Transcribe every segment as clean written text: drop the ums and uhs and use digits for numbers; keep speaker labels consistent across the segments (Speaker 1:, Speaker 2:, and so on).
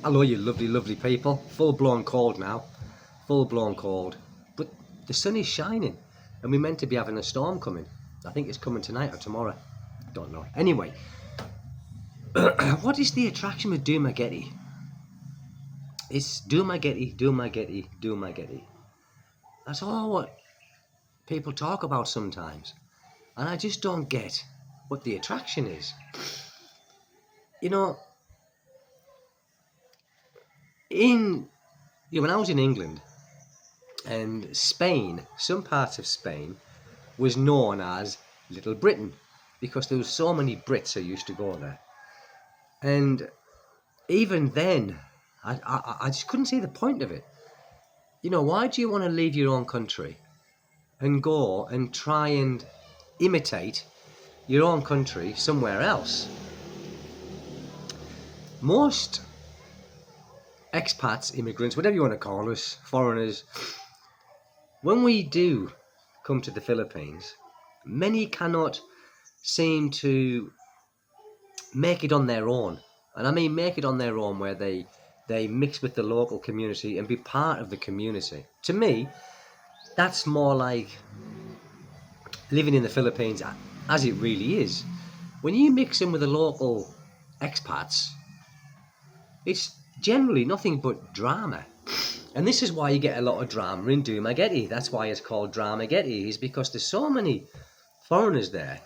Speaker 1: Hello, you lovely, lovely people. Full-blown cold now. Full-blown cold. But the sun is shining. And we're meant to be having a storm coming. I think it's coming tonight or tomorrow. Don't know. Anyway. What is the attraction with Dumaguete? It's Dumaguete, Dumaguete, Dumaguete. That's all what people talk about sometimes. And I just don't get what the attraction is. You know, when I was in England and Spain, some parts of Spain was known as Little Britain because there was so many Brits who used to go there. And even then, I just couldn't see the point of it. You know, why do you want to leave your own country and go and try and imitate your own country somewhere else? Most expats, immigrants, whatever you want to call us, foreigners, when we do come to the Philippines, many cannot seem to make it on their own. And I mean make it on their own where they mix with the local community and be part of the community. To me, that's more like living in the Philippines as it really is. When you mix in with the local expats, it's generally nothing but drama. And this is why you get a lot of drama in Dumaguete. That's why it's called Dramaguete, is because there's so many foreigners there.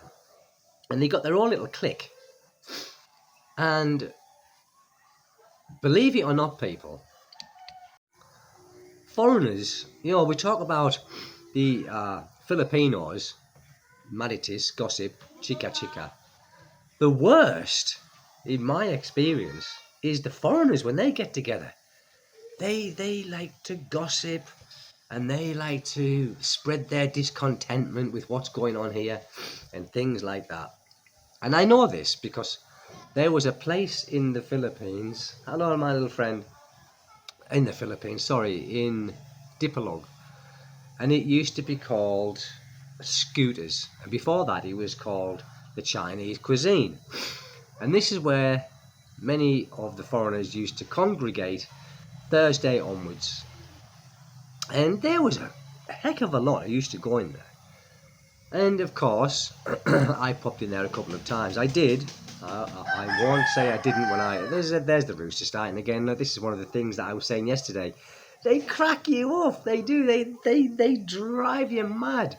Speaker 1: And they got their own little clique. And believe it or not, people, foreigners, you know, we talk about the Filipinos, marites, gossip, chica chica. The worst, in my experience, is the foreigners when they get together. They like to gossip and they like to spread their discontentment with what's going on here and things like that. And I know this because there was a place in the Philippines, hello my little friend, in the Philippines, sorry, in Dipolog, and it used to be called Scooters, and before that it was called the Chinese cuisine. And this is where many of the foreigners used to congregate Thursday onwards, and there was a heck of a lot who used to go in there. And of course, I popped in there a couple of times. I did. I won't say I didn't when there's the rooster starting again. Now, this is one of the things that I was saying yesterday. They crack you up. They do. They drive you mad.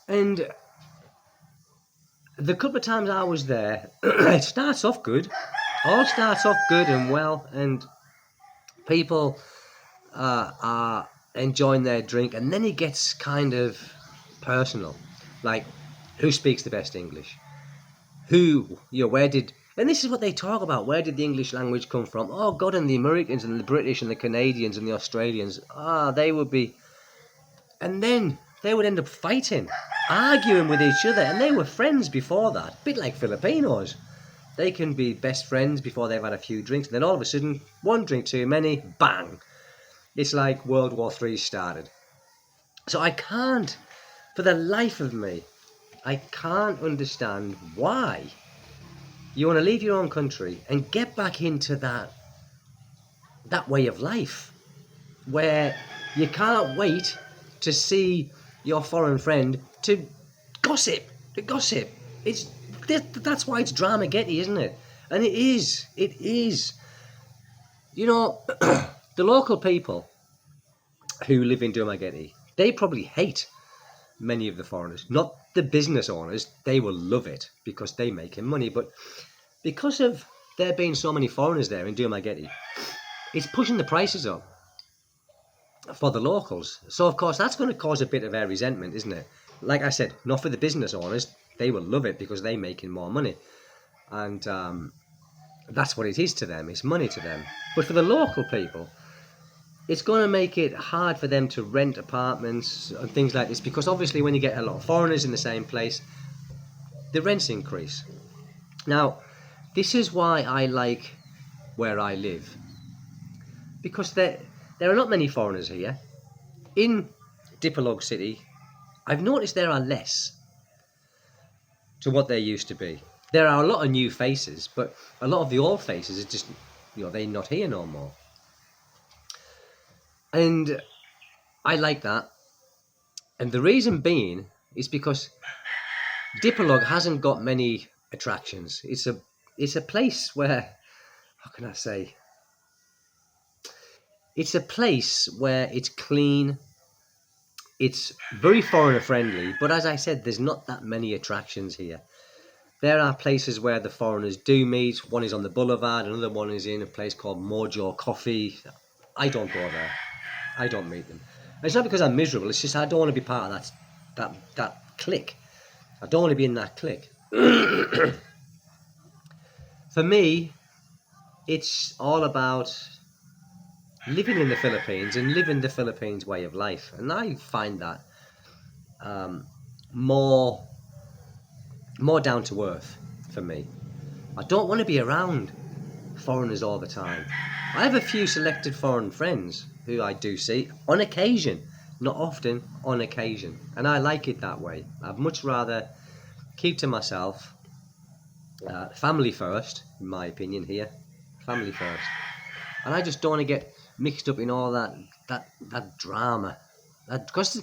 Speaker 1: And the couple of times I was there, it starts off good. All starts off good and well, and people are enjoying their drink, and then it gets kind of personal, like who speaks the best English, where did, and this is what they talk about, where did the English language come from? Oh God, and the Americans and the British and the Canadians and the Australians, they would be, and then they would end up fighting, arguing with each other, and they were friends before that, a bit like Filipinos. They can be best friends before they've had a few drinks, and then all of a sudden, one drink too many, bang, it's like World War III started. So I can't, for the life of me, I can't understand why you want to leave your own country and get back into that way of life where you can't wait to see your foreign friend to gossip. That's why it's Dramageddon, isn't it? And it is. You know, the local people who live in Dumaguete, they probably hate many of the foreigners, not the business owners. They will love it because they make money, but because of there being so many foreigners there in Dumaguete, it's pushing the prices up for the locals. So of course that's going to cause a bit of a resentment, isn't it? Like I said, not for the business owners. They will love it because they're making more money, and that's what it is to them. It's money to them. But for the local people, it's going to make it hard for them to rent apartments and things like this, because obviously when you get a lot of foreigners in the same place, the rents increase. Now, this is why I like where I live, because there are not many foreigners here. In Dipolog City, I've noticed there are less to what there used to be. There are a lot of new faces, but a lot of the old faces are just they're not here no more. And I like that. And the reason being is because Dipolog hasn't got many attractions. It's a place where, how can I say? It's a place where it's clean. It's very foreigner friendly, but as I said, there's not that many attractions here. There are places where the foreigners do meet. One is on the boulevard, another one is in a place called Mojo Coffee. I don't go there. I don't meet them. And it's not because I'm miserable, it's just I don't want to be part of that clique. I don't want to be in that clique. For me, it's all about living in the Philippines and living the Philippines way of life. And I find that more down to earth for me. I don't want to be around foreigners all the time. I have a few selected foreign friends who I do see on occasion, not often, on occasion. And I like it that way. I'd much rather keep to myself. Family first, in my opinion here. Family first. And I just don't want to get mixed up in all that drama. Because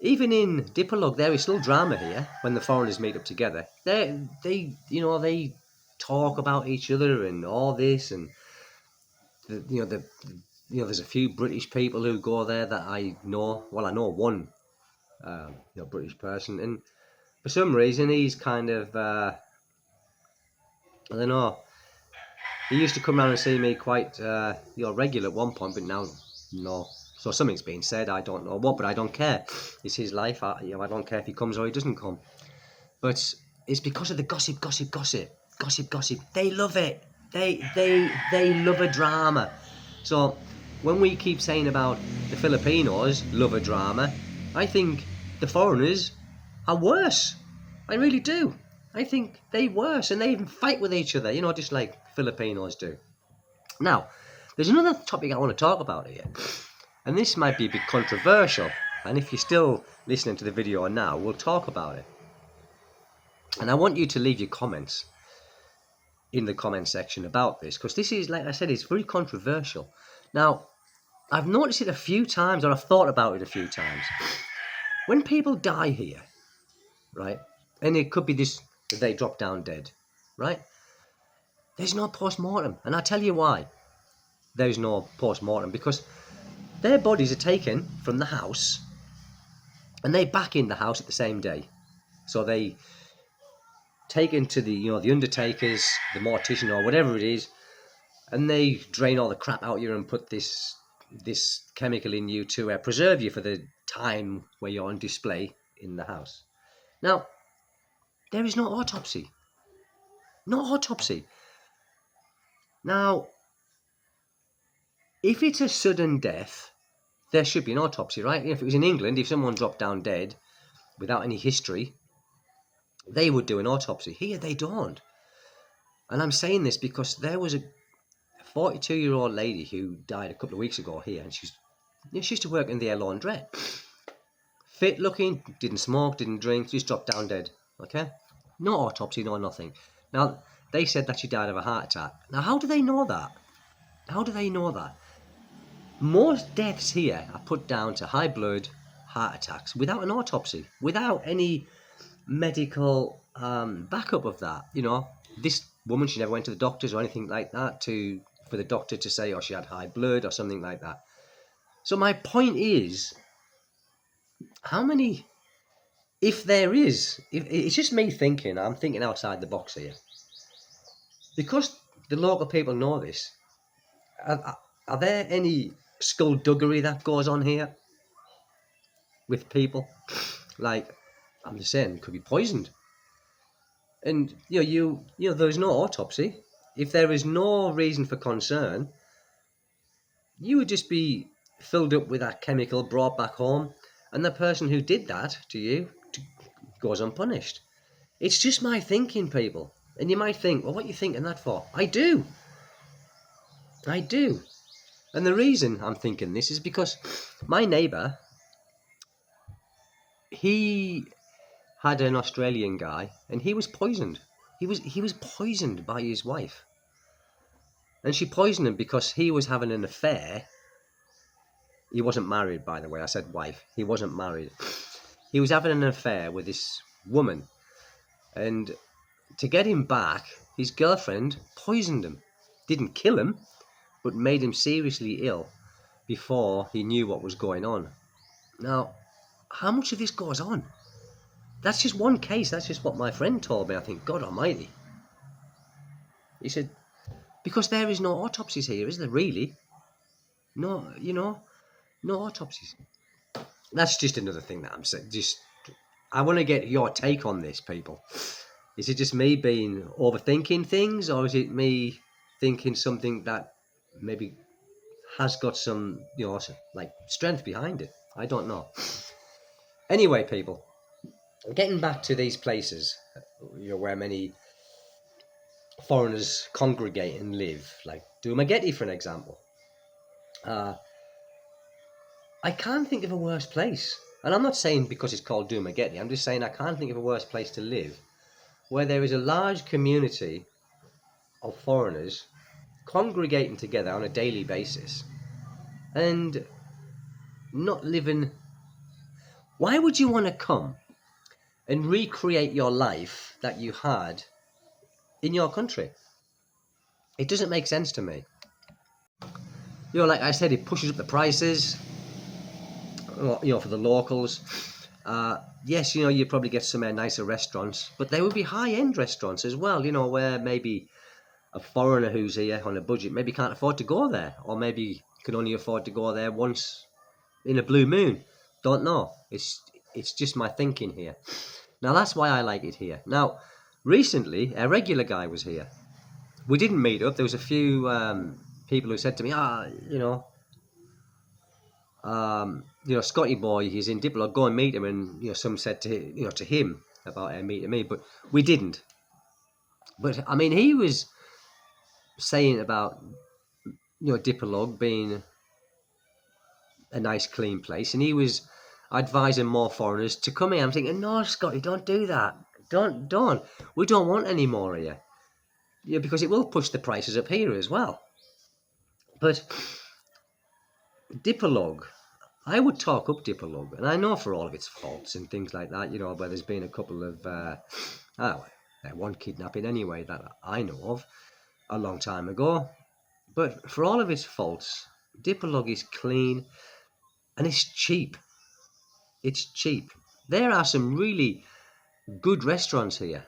Speaker 1: even in Dipolog, there is still drama here when the foreigners meet up together. They talk about each other and all this, and there's a few British people who go there that I know. Well, I know one, British person, and for some reason he's kind of, I don't know. He used to come around and see me quite, regular at one point, but now, no. So something's been said, I don't know what, but I don't care. It's his life. I don't care if he comes or he doesn't come. But it's because of the gossip. They love it. They love a drama. So when we keep saying about the Filipinos love a drama, I think the foreigners are worse. I really do. I think they're worse, and they even fight with each other, just like Filipinos do. Now, there's another topic I want to talk about here, and this might be a bit controversial, and if you're still listening to the video now, we'll talk about it. And I want you to leave your comments in the comment section about this, because this is, like I said, it's very controversial. Now, I've noticed it a few times, or I've thought about it a few times. When people die here, right, and it could be this, they drop down dead, right? There's no post-mortem, and I'll tell you why there's no post-mortem, because their bodies are taken from the house and they back in the house at the same day. So they taken to the undertakers, the mortician or whatever it is, and they drain all the crap out of you and put this chemical in you to preserve you for the time where you're on display in the house. Now, there is no autopsy. No autopsy. Now, if it's a sudden death, there should be an autopsy, right? If it was in England, if someone dropped down dead without any history, they would do an autopsy. Here, they don't. And I'm saying this because there was a 42-year-old lady who died a couple of weeks ago here, and she used to work in the air laundrette. Fit looking, didn't smoke, didn't drink, just dropped down dead. Okay? No autopsy, no nothing. Now, they said that she died of a heart attack. Now, how do they know that? How do they know that? Most deaths here are put down to high blood, heart attacks, without an autopsy, without any medical backup of that. This woman, she never went to the doctors or anything like that for the doctor to say, she had high blood or something like that. So my point is, how many, if there is, it's just me thinking, I'm thinking outside the box here. Because the local people know this, are there any skullduggery that goes on here with people? Like, I'm just saying, could be poisoned. And there's no autopsy. If there is no reason for concern, you would just be filled up with that chemical, brought back home, and the person who did that to you goes unpunished. It's just my thinking, people. And you might think, well, what are you thinking that for? I do. And the reason I'm thinking this is because my neighbour, he had an Australian guy, and he was poisoned. He was poisoned by his wife. And she poisoned him because he was having an affair. He wasn't married, by the way. I said wife. He wasn't married. He was having an affair with this woman. And to get him back, his girlfriend poisoned him. Didn't kill him, but made him seriously ill before he knew what was going on. Now, how much of this goes on? That's just one case. That's just what my friend told me. I think, God almighty. He said, because there is no autopsies here, is there really? No, no autopsies. That's just another thing that I'm saying. I want to get your take on this, people. Is it just me being overthinking things, or is it me thinking something that maybe has got some, like strength behind it? I don't know. Anyway, people, getting back to these places, where many foreigners congregate and live, like Dumaguete, for an example. I can't think of a worse place. And I'm not saying because it's called Dumaguete, I'm just saying I can't think of a worse place to live, where there is a large community of foreigners congregating together on a daily basis and not living. Why would you want to come and recreate your life that you had in your country? It doesn't make sense to me. Like I said, it pushes up the prices, for the locals. Yes, you'd probably get some nicer restaurants, but they would be high-end restaurants as well, where maybe a foreigner who's here on a budget maybe can't afford to go there, or maybe can only afford to go there once in a blue moon. Don't know. It's just my thinking here. Now, that's why I like it here. Now, recently, a regular guy was here. We didn't meet up. There was a few people who said to me, Scotty boy, he's in Diplo, go and meet him. And, some said to him about meeting me, but we didn't. But, I mean, he was saying about, Dipolog being a nice, clean place, and he was advising more foreigners to come here. I'm thinking, no, Scotty, don't do that. Don't. We don't want any more here. Because it will push the prices up here as well. But Dipolog, I would talk up Dipolog, and I know for all of its faults and things like that, where there's been a couple of, one kidnapping anyway that I know of a long time ago. But for all of its faults, Dipolog is clean and it's cheap. It's cheap. There are some really good restaurants here.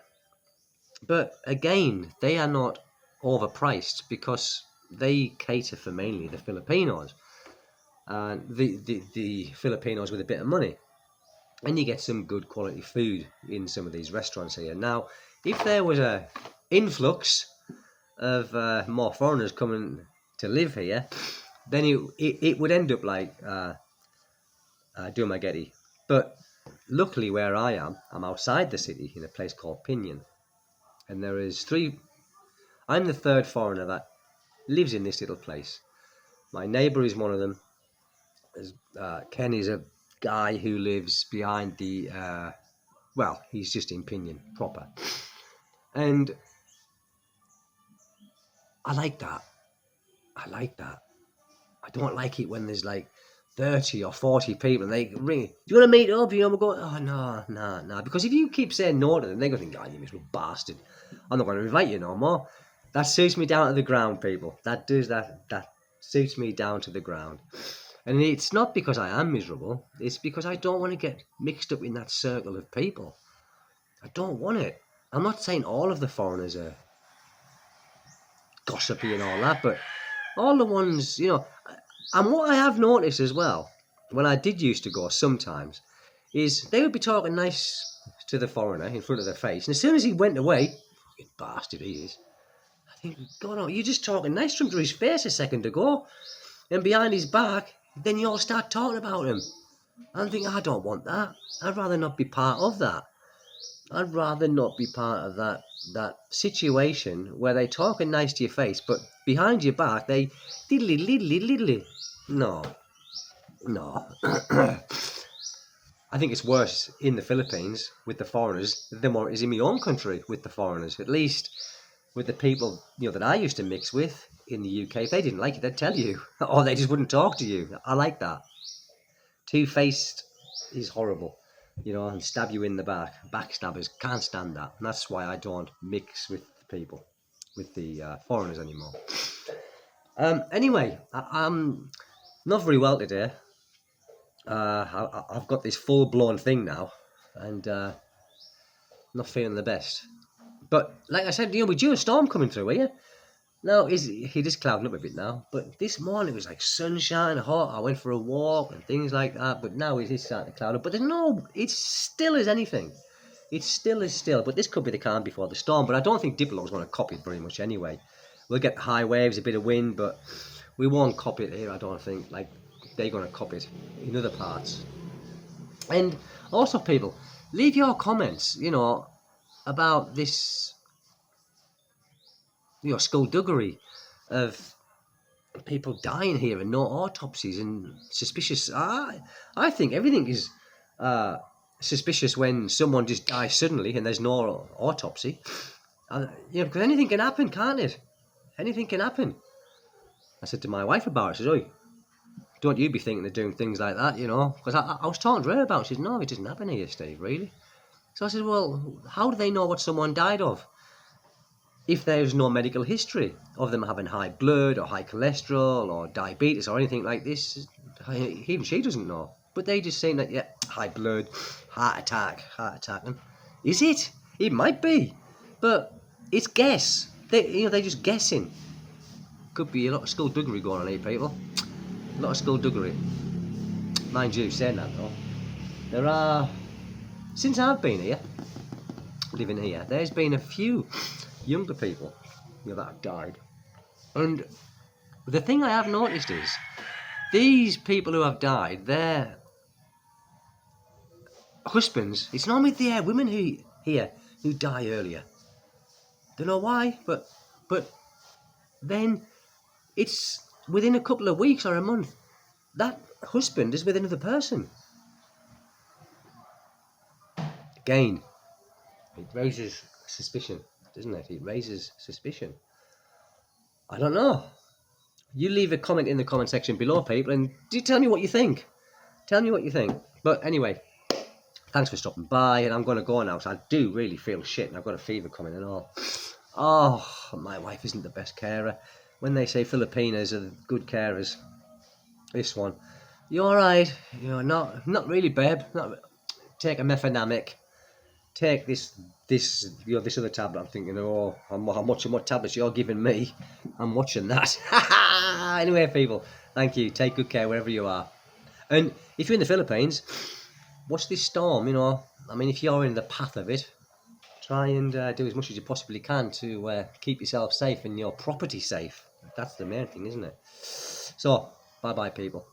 Speaker 1: But again, they are not overpriced because they cater for mainly the Filipinos. The Filipinos with a bit of money. And you get some good quality food in some of these restaurants here. Now, if there was a influx of more foreigners coming to live here, then it would end up like Dumaguete. But luckily where I am, I'm outside the city in a place called Pinion. And there is I'm the third foreigner that lives in this little place. My neighbour is one of them. Ken is a guy who lives behind the, he's just in Pinion proper. And I like that. I don't like it when there's like 30 or 40 people and they ring, do you want to meet up? I'm going, oh, no. Because if you keep saying no to them, they're going to think, oh, you miserable bastard. I'm not going to invite you no more. That suits me down to the ground, people. That suits me down to the ground. And it's not because I am miserable. It's because I don't want to get mixed up in that circle of people. I don't want it. I'm not saying all of the foreigners are gossipy and all that, but all the ones, and what I have noticed as well, when I did used to go sometimes, is they would be talking nice to the foreigner in front of their face, and as soon as he went away, fucking bastard he is, I think, God, you're just talking nice to him to his face a second ago, and behind his back, then you all start talking about him. I'm thinking, I don't want that. I'd rather not be part of that. I'd rather not be part of that situation where they talking nice to your face, but behind your back they diddly. No. I think it's worse in the Philippines with the foreigners than what it is in my own country with the foreigners. At least with the people that I used to mix with in the UK. If they didn't like it, they'd tell you, or they just wouldn't talk to you. I like that. Two-faced is horrible, and stab you in the back. Backstabbers, can't stand that. And that's why I don't mix with people, with the foreigners anymore. Anyway, I'm not very well today. I've got this full-blown thing now, and not feeling the best. But like I said, we're due a storm coming through, here. Now, it is clouding up a bit now, but this morning it was like sunshine, hot. I went for a walk and things like that, but now it is starting to cloud up. But it's still as anything. It's still as still, but this could be the calm before the storm. But I don't think Diplo's going to copy it very much anyway. We'll get high waves, a bit of wind, but we won't copy it here, I don't think. Like, they're going to copy it in other parts. And also, people, leave your comments, about this, skullduggery of people dying here and no autopsies and suspicious. I think everything is suspicious when someone just dies suddenly and there's no autopsy. Because anything can happen, can't it? Anything can happen. I said to my wife about it. She says, "Oi, don't you be thinking of doing things like that, Because I was talking to her about it. She said, "No, it doesn't happen here, Steve, really." So I said, "Well, how do they know what someone died of if there's no medical history of them having high blood or high cholesterol or diabetes or anything like this?" Even she doesn't know. But they just saying that, high blood, heart attack. And is it? It might be. But it's guess. They're just guessing. Could be a lot of skullduggery going on here, people. A lot of skullduggery. Mind you, saying that though, there are, since I've been here, living here, there's been a few younger people that have died. And the thing I have noticed is, these people who have died, their husbands, it's normally the women who die earlier. Don't know why, but then it's within a couple of weeks or a month, that husband is with another person. Again, it raises suspicion, doesn't it? It raises suspicion. I don't know. You leave a comment in the comment section below, people, and tell me what you think. Tell me what you think. But anyway, thanks for stopping by, and I'm going to go now, because I do really feel shit, and I've got a fever coming and all. Oh, my wife isn't the best carer. When they say Filipinos are good carers, this one, "You alright? You're not really, babe. Take a mefenamic. Take this other tablet." I'm thinking, I'm watching what tablets you're giving me. I'm watching that. Anyway, people, thank you. Take good care wherever you are. And if you're in the Philippines, watch this storm, if you're in the path of it, try and do as much as you possibly can to keep yourself safe and your property safe. That's the main thing, isn't it? So, bye-bye, people.